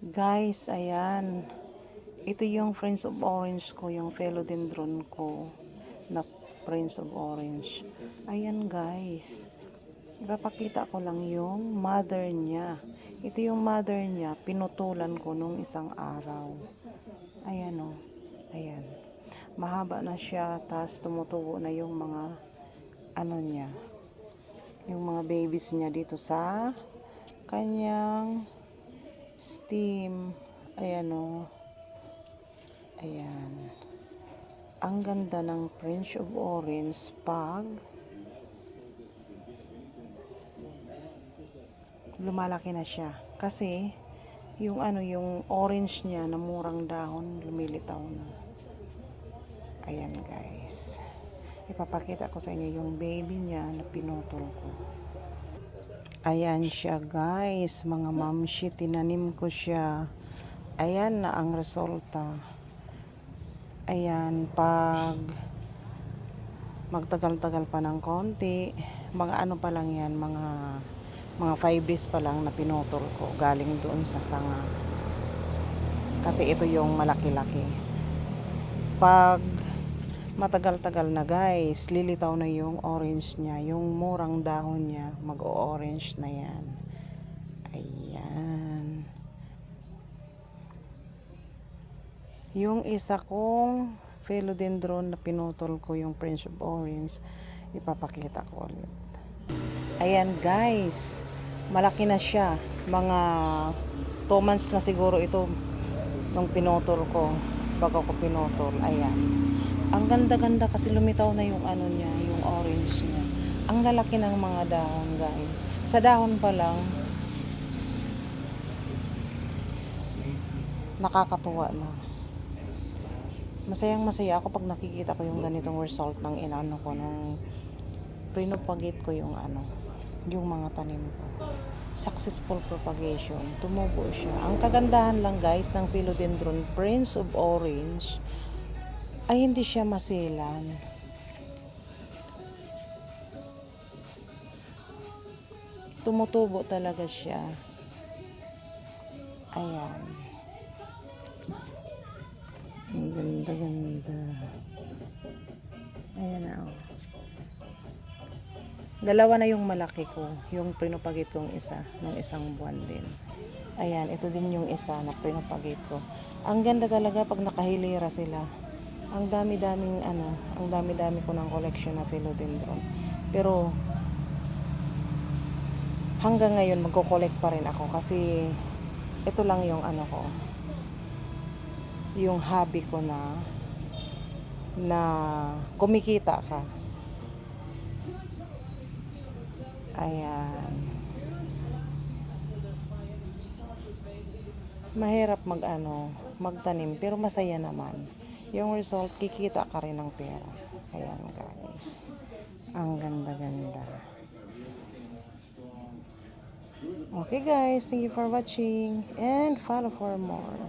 Guys, ayan. Ito yung Friends of Orange ko, yung philodendron ko na Friends of Orange. Ayan guys. Ipapakita ko lang yung mother niya. Ito yung mother niya, pinutulan ko nung isang araw. Ayan o. Ayan. Mahaba na siya, tas tumutubo na yung mga ano niya. Yung mga babies niya dito sa kanyang steam. Ayan o. Ayan. Ang ganda ng Friends of Orange pag lumalaki na siya. Kasi, yung yung orange niya na murang dahon, lumilitaw na. Ayan guys. Ipapakita ko sa inyo yung baby niya na pinutol ko. Ayan siya guys, mga mamshi, tinanim ko siya. Ayan na ang resulta. Ayan, pag magtagal-tagal pa ng konti, mga ano pa lang yan, mga 5 days pa lang na pinutol ko galing doon sa sanga. Kasi ito yung malaki-laki. Pag matagal-tagal na guys, lilitaw na yung orange niya, yung murang dahon niya, mag-o-orange na yan. Ayan. Yung isa kong philodendron na pinutol ko, yung Friends of Orange, ipapakita ko ulit. Ayan guys, malaki na siya. Mga 2 months na siguro ito nung pinutol ko, bago ko pinutol. Ayan. Ang ganda-ganda kasi lumitaw na yung ano niya, yung orange niya. Ang lalaki ng mga dahon guys. Sa dahon pa lang, nakakatuwa na. Masayang masaya ako pag nakikita ko yung ganitong result ng inano ko, nung pinupagate ko yung yung mga tanim ko. Successful propagation, tumubo siya. Ang kagandahan lang guys ng philodendron Friends of Orange ay hindi siya maselan. Tumutubo talaga siya. Ayan. Ang ganda-ganda. Ayan na. Dalawa na yung malaki ko, yung pinupagit kong isa, nung isang buwan din. Ayan, ito din yung isa na pinupagit ko. Ang ganda talaga pag nakahilera sila. Ang dami-daming ang dami-dami ko ng collection na philodendron. Pero hanggang ngayon magko-collect pa rin ako kasi ito lang yung ko, yung hobby ko na kumikita ka. Ayan. Mahirap magtanim pero masaya naman. Yung result, kikita ka rin ng pera. Ayan guys. Ang ganda-ganda. Okay guys, thank you for watching and follow for more.